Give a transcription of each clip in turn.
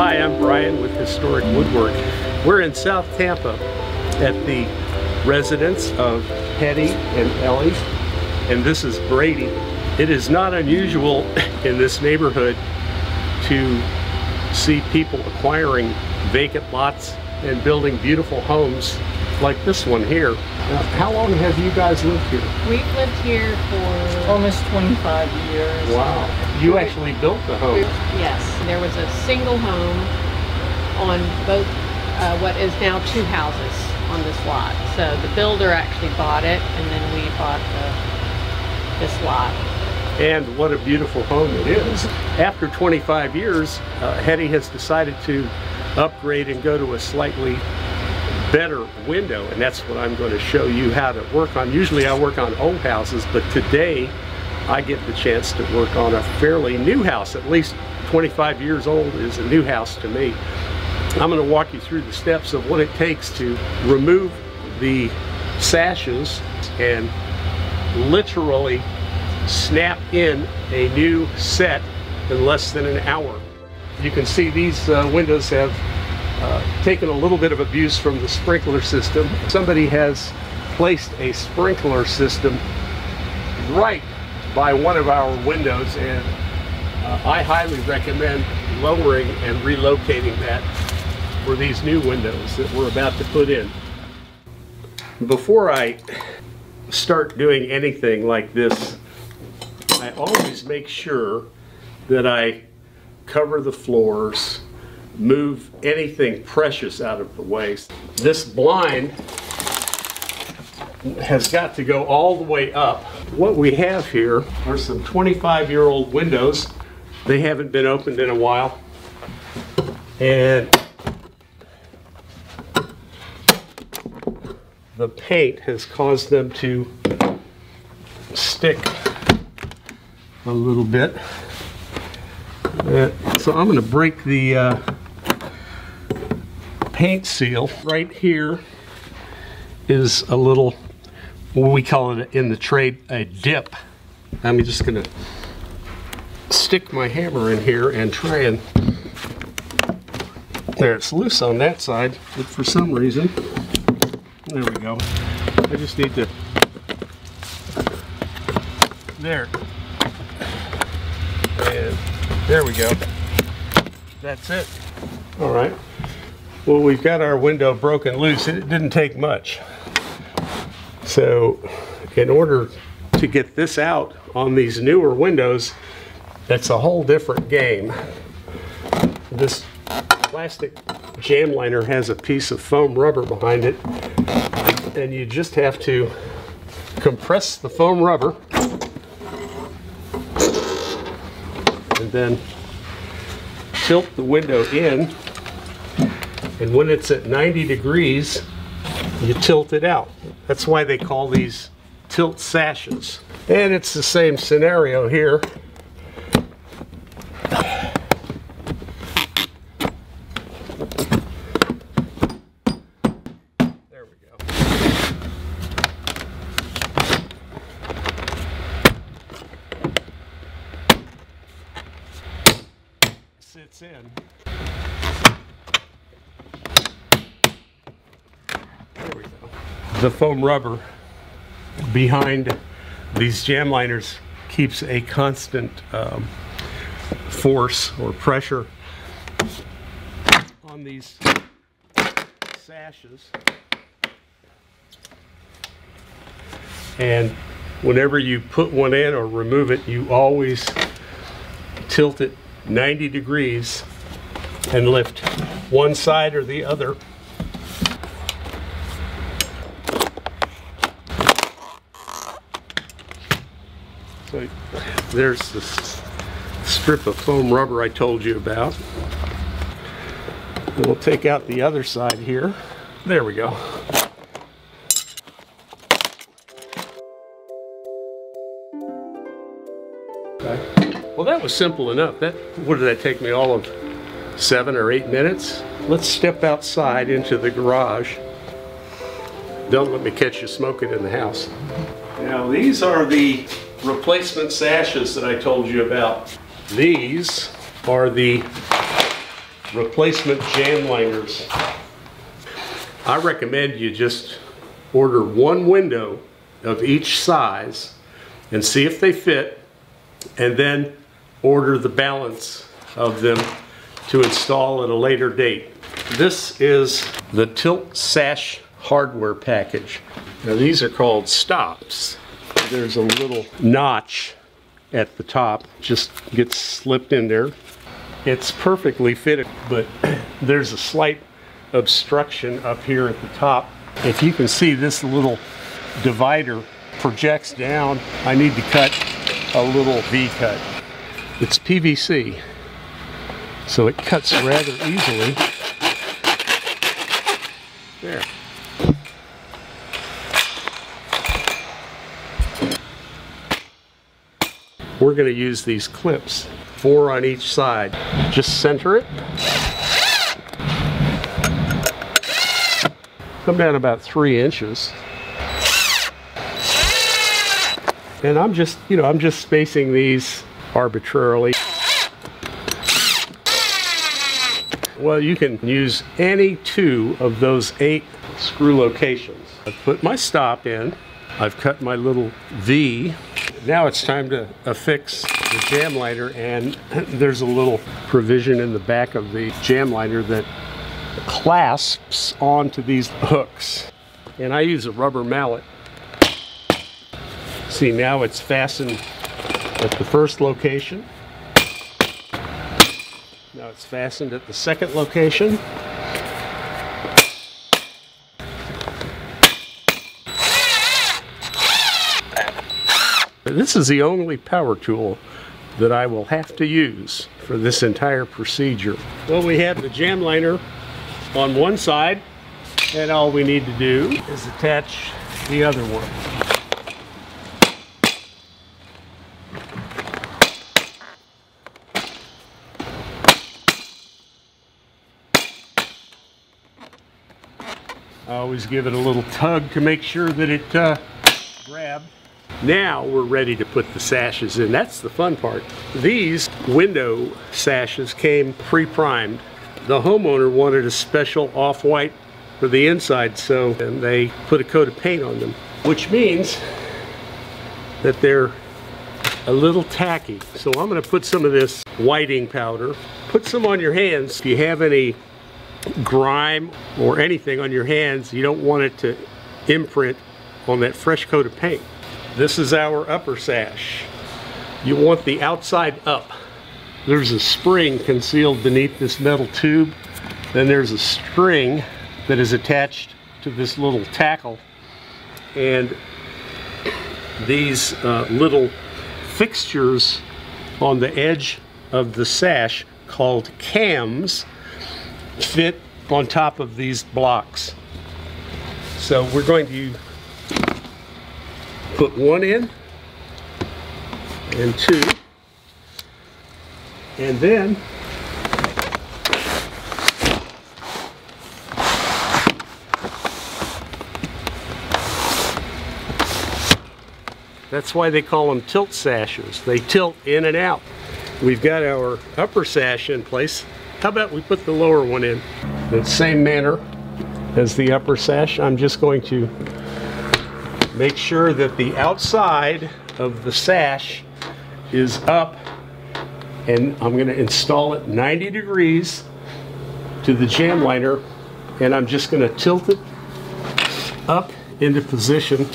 Hi, I'm Brian with Historic Woodwork. We're in South Tampa at the residence of Hetty and Ellie, and this is Brady. It is not unusual in this neighborhood to see people acquiring vacant lots and building beautiful homes like this one here. Now, how long have you guys lived here? We've lived here for almost 25 years. Wow. You actually built the home? Yes. There was a single home on both what is now two houses on this lot. So the builder actually bought it, and then we bought this lot. And what a beautiful home it is. After 25 years, Hetty has decided to upgrade and go to a slightly better window, and that's what I'm going to show you how to work on. Usually I work on old houses, but today I get the chance to work on a fairly new house. At least 25 years old is a new house to me. I'm going to walk you through the steps of what it takes to remove the sashes and literally snap in a new set in less than an hour. You can see these windows have taken a little bit of abuse from the sprinkler system. Somebody has placed a sprinkler system right by one of our windows, and I highly recommend lowering and relocating that for these new windows that we're about to put in. Before I start doing anything like this, I always make sure that I cover the floors, move anything precious out of the way. This blind has got to go all the way up. What we have here are some 25-year-old windows. They haven't been opened in a while. And the paint has caused them to stick a little bit. So I'm going to break the paint seal. Right here is a little, what we call it in the trade, a dip. I'm just going to stick my hammer in here and try and, there, it's loose on that side, but for some reason, there we go. I just need to, there. And there we go. That's it. All right. Well, we've got our window broken loose. It didn't take much. So in order to get this out on these newer windows, that's a whole different game. This plastic jam liner has a piece of foam rubber behind it, and you just have to compress the foam rubber and then tilt the window in, and when it's at 90 degrees you tilt it out. That's why they call these tilt sashes. And it's the same scenario here. There we go. Sits in. There we go. The foam rubber behind these jam liners keeps a constant force or pressure on these sashes. And whenever you put one in or remove it, you always tilt it 90 degrees and lift one side or the other. So there's this strip of foam rubber I told you about. And we'll take out the other side here. There we go. Okay. Well, that was simple enough. What did that take me, all of 7 or 8 minutes? Let's step outside into the garage. Don't let me catch you smoking in the house. Now, these are the replacement sashes that I told you about. These are the replacement jam liners. I recommend you just order one window of each size and see if they fit, and then order the balance of them to install at a later date. This is the Tilt Sash hardware package. Now these are called stops. There's a little notch at the top, just gets slipped in there. It's perfectly fitted, but there's a slight obstruction up here at the top. If you can see, this little divider projects down. I need to cut a little V-cut. It's PVC, so it cuts rather easily. There. We're going to use these clips, 4 on each side. Just center it. Come down about 3 inches. And I'm just spacing these arbitrarily. Well, you can use any 2 of those 8 screw locations. I've put my stop in. I've cut my little V. Now it's time to affix the jam liner, and there's a little provision in the back of the jam liner that clasps onto these hooks. And I use a rubber mallet. See, now it's fastened at the first location. Now it's fastened at the second location. This is the only power tool that I will have to use for this entire procedure. Well, we have the jam liner on one side, and all we need to do is attach the other one. I always give it a little tug to make sure that it grabs. Now we're ready to put the sashes in. That's the fun part. These window sashes came pre-primed. The homeowner wanted a special off-white for the inside, so and they put a coat of paint on them, which means that they're a little tacky. So I'm going to put some of this whiting powder. Put some on your hands. If you have any grime or anything on your hands, you don't want it to imprint on that fresh coat of paint. This is our upper sash. You want the outside up. There's a spring concealed beneath this metal tube. Then there's a string that is attached to this little tackle. And these little fixtures on the edge of the sash, called cams, fit on top of these blocks. So we're going to put 1 in and 2, and then that's why they call them tilt sashes. They tilt in and out. We've got our upper sash in place. How about we put the lower one in? The same manner as the upper sash, I'm just going to make sure that the outside of the sash is up, and I'm going to install it 90 degrees to the jam liner, and I'm just going to tilt it up into position.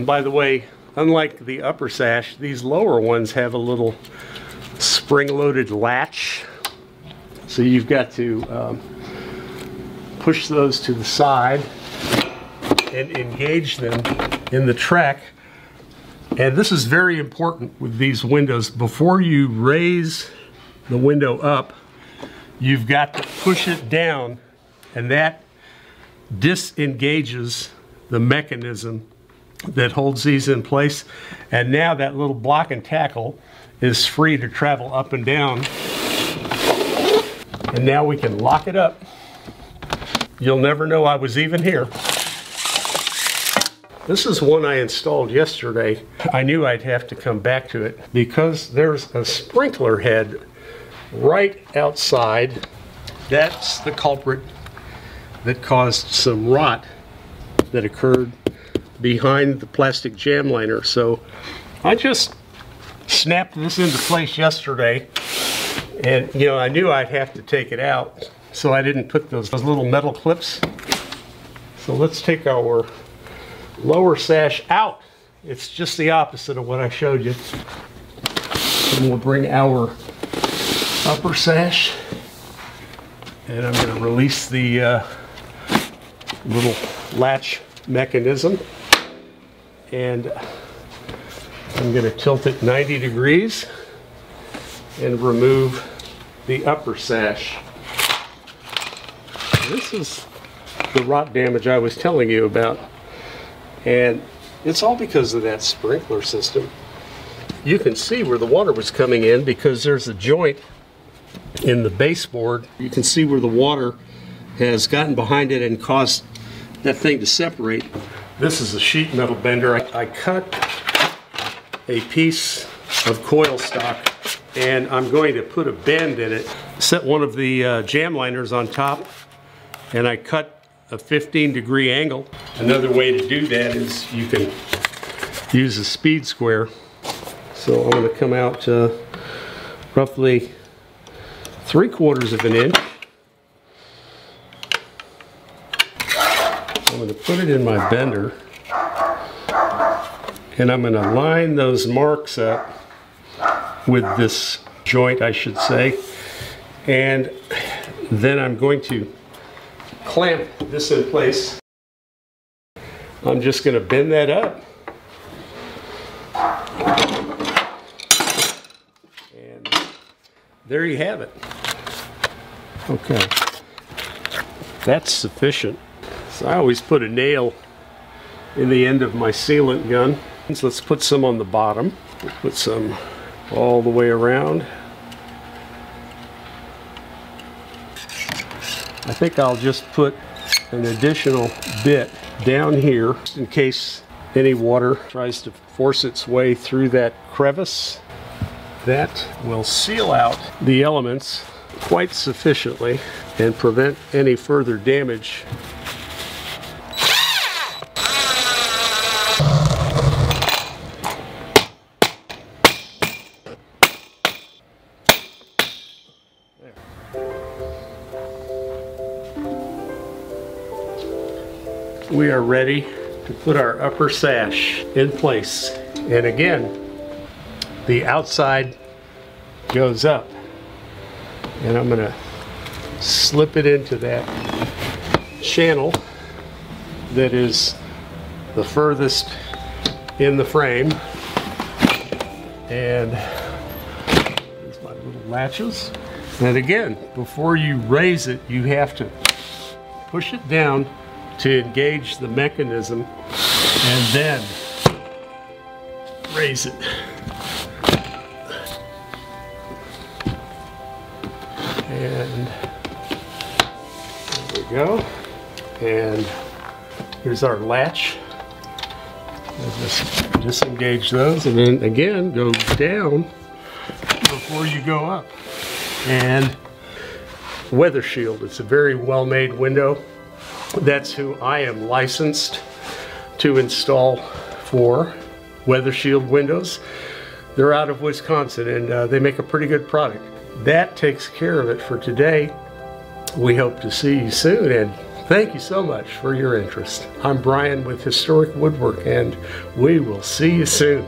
By the way, unlike the upper sash, these lower ones have a little spring-loaded latch, so you've got to push those to the side and engage them in the track. And this is very important with these windows. Before you raise the window up, you've got to push it down, and that disengages the mechanism that holds these in place. And now that little block and tackle is free to travel up and down. And now we can lock it up. You'll never know I was even here. This is one I installed yesterday. I knew I'd have to come back to it because there's a sprinkler head right outside that's the culprit that caused some rot that occurred behind the plastic jam liner. So I just snapped this into place yesterday, and you know, I knew I'd have to take it out, so I didn't put those little metal clips. So let's take our lower sash out. It's just the opposite of what I showed you. And we'll bring our upper sash, and I'm going to release the little latch mechanism, and I'm going to tilt it 90 degrees and remove the upper sash. This is the rot damage I was telling you about, and it's all because of that sprinkler system. You can see where the water was coming in because there's a joint in the baseboard. You can see where the water has gotten behind it and caused that thing to separate. This is a sheet metal bender. I cut a piece of coil stock, and I'm going to put a bend in it. Set one of the jam liners on top, and I cut a 15-degree angle. Another way to do that is you can use a speed square. So I'm going to come out roughly 3/4 of an inch. I'm going to put it in my bender, and I'm going to line those marks up with this joint, I should say, and then I'm going to clamp this in place. I'm just going to bend that up, and there you have it. Okay, that's sufficient. So I always put a nail in the end of my sealant gun. So let's put some on the bottom. We'll put some all the way around. I think I'll just put an additional bit down here in case any water tries to force its way through that crevice. That will seal out the elements quite sufficiently and prevent any further damage. We are ready to put our upper sash in place. And again, the outside goes up. And I'm going to slip it into that channel that is the furthest in the frame. And there's my little latches. And again, before you raise it, you have to push it down to engage the mechanism and then raise it. And there we go. And here's our latch. We'll just disengage those, and then again go down before you go up. And Weather Shield, it's a very well-made window. That's who I am licensed to install for, Weather Shield windows. They're out of Wisconsin, and they make a pretty good product. That takes care of it for today. We hope to see you soon, and thank you so much for your interest. I'm Brian with Historic Woodwork, and we will see you soon.